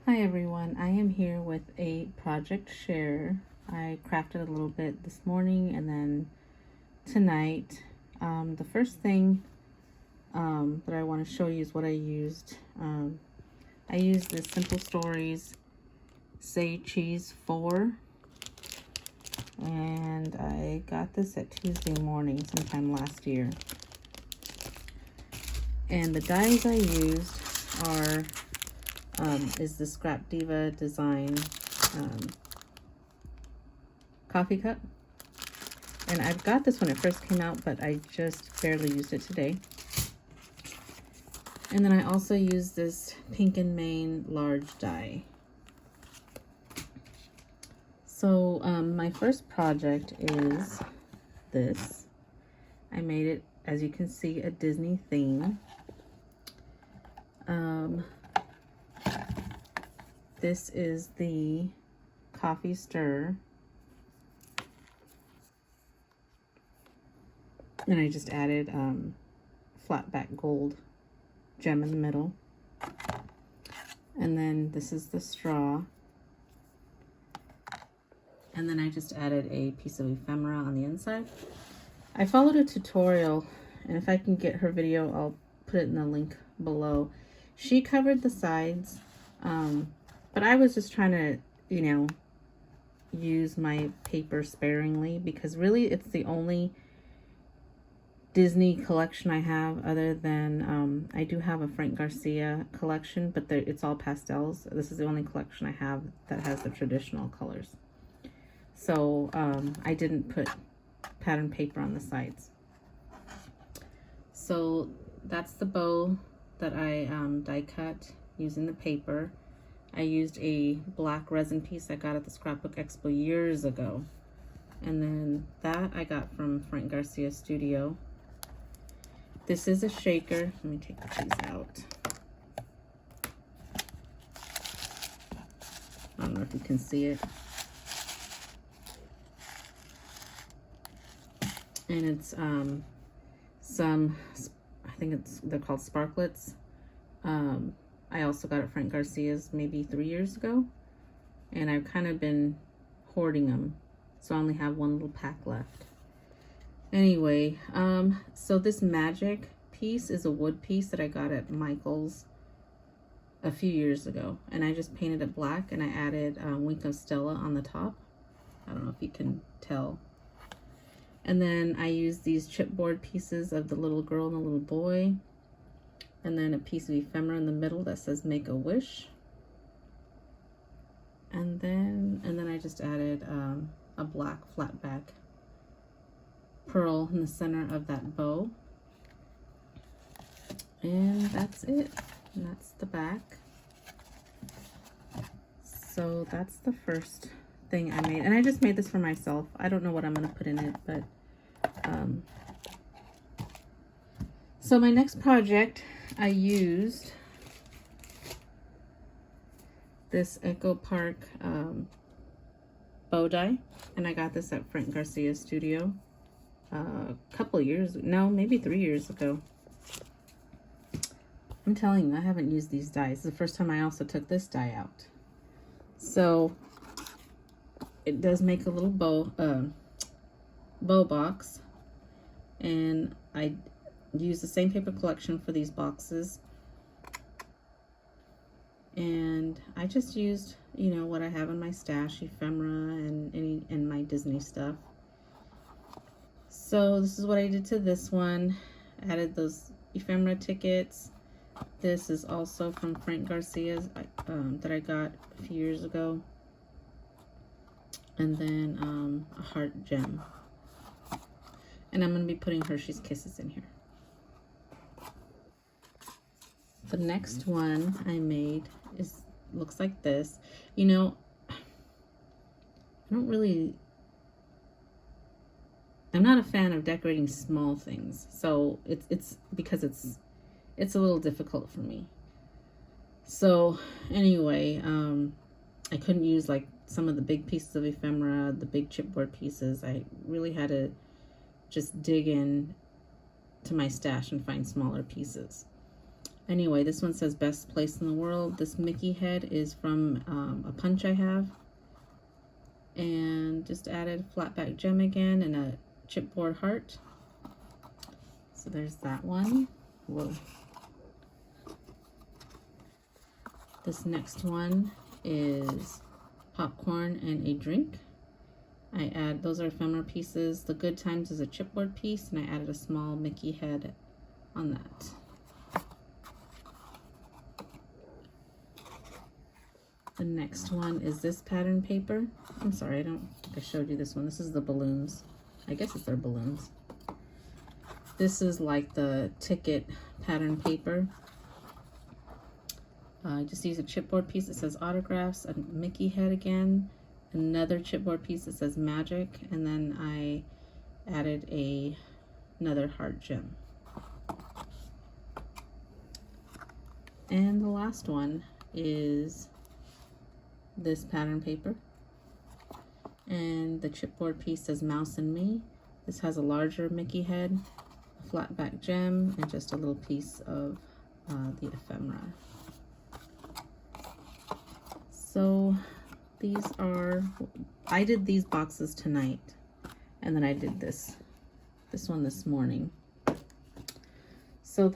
Hi everyone, I am here with a project share. I crafted a little bit this morning and then tonight. The first thing that I want to show you is what I used. I used the Simple Stories Say Cheese 4, and I got this at Tuesday morning sometime last year. And the dyes I used are is the Scrap Diva Design coffee cup. And I've got this when it first came out, but I just barely used it today. And then I also used this Pink and Main large die. So my first project is this. I made it, as you can see, a Disney theme. This is the coffee stir. And I just added flat back gold gem in the middle. And then this is the straw. And then I just added a piece of ephemera on the inside. I followed a tutorial, and if I can get her video, I'll put it in the link below. She covered the sides, but I was just trying to, use my paper sparingly, because really it's the only Disney collection I have, other than I do have a Frank Garcia collection, but it's all pastels. This is the only collection I have that has the traditional colors. So I didn't put pattern paper on the sides. So that's the bow that I die cut using the paper. I used a black resin piece I got at the Scrapbook Expo years ago. And then that I got from Frank Garcia Studio. This is a shaker. Let me take the cheese out. I don't know if you can see it. And it's they're called sparklets. I also got it Frank Garcia's maybe 3 years ago, and I've kind of been hoarding them, so I only have one little pack left. Anyway, so this magic piece is a wood piece that I got at Michael's a few years ago, and I just painted it black, and I added Wink of Stella on the top. I don't know if you can tell. And then I used these chipboard pieces of the little girl and the little boy, and then a piece of ephemera in the middle that says Make a Wish. And then I just added a black flat back pearl in the center of that bow. And that's it. And that's the back. So that's the first thing I made. And I just made this for myself. I don't know what I'm going to put in it, but so my next project, I used this Echo Park bow die, and I got this at Frank Garcia Studio a couple years, no, maybe 3 years ago. I'm telling you, I haven't used these dies. It's the first time I also took this die out. So it does make a little bow box, and I use the same paper collection for these boxes, and I just used what I have in my stash, ephemera and my Disney stuff. So this is what I did to this one. I added those ephemera tickets. This is also from Frank Garcia's that I got a few years ago, and then a heart gem. And I'm going to be putting Hershey's Kisses in here. The next one I made looks like this. I'm not a fan of decorating small things. So it's because it's a little difficult for me. So anyway, I couldn't use like some of the big pieces of ephemera, the big chipboard pieces. I really had to just dig in to my stash and find smaller pieces. Anyway, this one says best place in the world. This Mickey head is from a punch I have. And just added flat back gem again and a chipboard heart. So there's that one. Whoa. This next one is popcorn and a drink. Those are ephemera pieces. The Good Times is a chipboard piece, and I added a small Mickey head on that. The next one is this pattern paper. I'm sorry, I don't think I showed you this one. This is the balloons. I guess it's their balloons. This is like the ticket pattern paper. I just used a chipboard piece that says autographs, a Mickey head again, another chipboard piece that says magic, and then I added another heart gem. And the last one is this pattern paper, and the chipboard piece says Mouse and Me. This has a larger Mickey head, a flat back gem, and just a little piece of the ephemera. So these are, I did these boxes tonight, and then I did this one this morning. So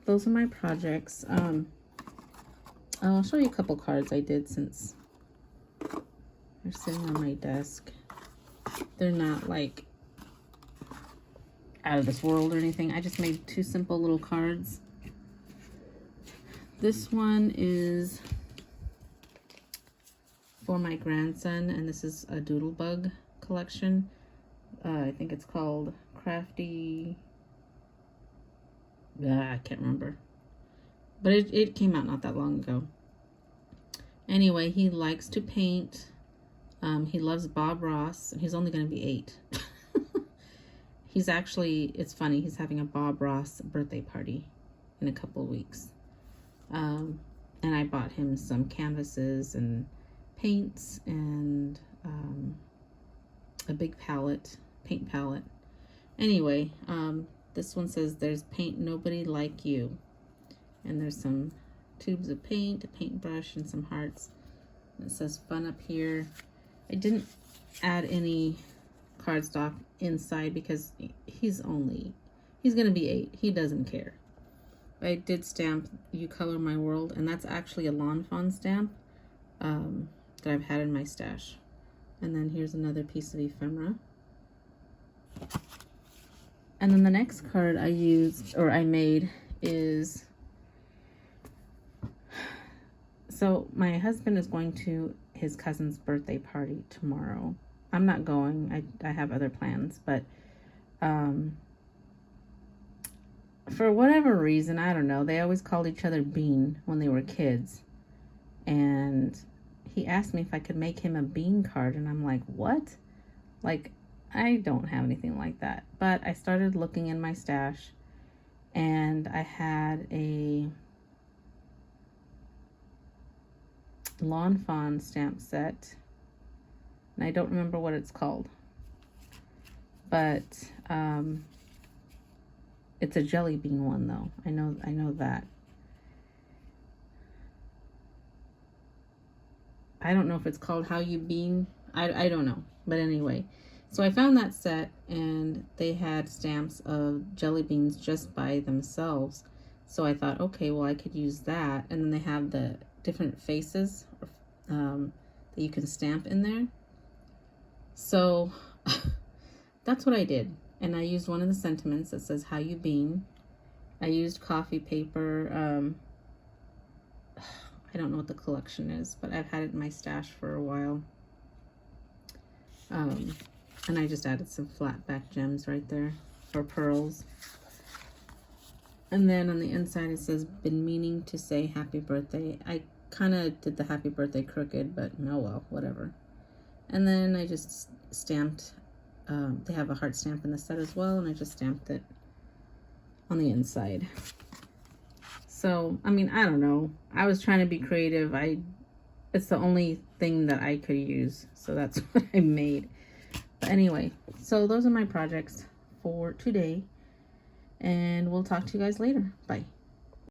those are my projects. I'll show you a couple cards I did since they're sitting on my desk. They're not like out of this world or anything. I just made 2 simple little cards. This one is for my grandson, and this is a Doodlebug collection. I think it's called Crafty. I can't remember. But it came out not that long ago. Anyway, he likes to paint. He loves Bob Ross. He's only going to be 8. He's actually, it's funny, he's having a Bob Ross birthday party in a couple of weeks. And I bought him some canvases and paints and a big palette, paint palette. Anyway, this one says there's paint nobody like you. And there's some tubes of paint, a paintbrush, and some hearts. And it says fun up here. I didn't add any cardstock inside because he's gonna be 8. He doesn't care. I did stamp You Color My World, and that's actually a Lawn Fawn stamp that I've had in my stash. And then here's another piece of ephemera. And then the next card I made is, so my husband is going to his cousin's birthday party tomorrow. I'm not going. I have other plans, but for whatever reason, I don't know, they always called each other Bean when they were kids. And he asked me if I could make him a bean card, and I'm like, what? Like, I don't have anything like that. But I started looking in my stash, and I had a Lawn Fawn stamp set, and I don't remember what it's called, but it's a jelly bean one though. I know that. I don't know if it's called How You Bean. I don't know, but anyway, so I found that set, and they had stamps of jelly beans just by themselves. So I thought, okay, well, I could use that, and then they have the different faces that you can stamp in there. So that's what I did, and I used one of the sentiments that says How You Bean. I used coffee paper. I don't know what the collection is, but I've had it in my stash for a while. And I just added some flat back gems right there for pearls. And then on the inside it says, been meaning to say happy birthday. I kind of did the happy birthday crooked, but oh well, whatever. And then I just stamped, they have a heart stamp in the set as well, and I just stamped it on the inside. So, I mean, I don't know. I was trying to be creative. It's the only thing that I could use, so that's what I made. But anyway, so those are my projects for today, and we'll talk to you guys later. Bye.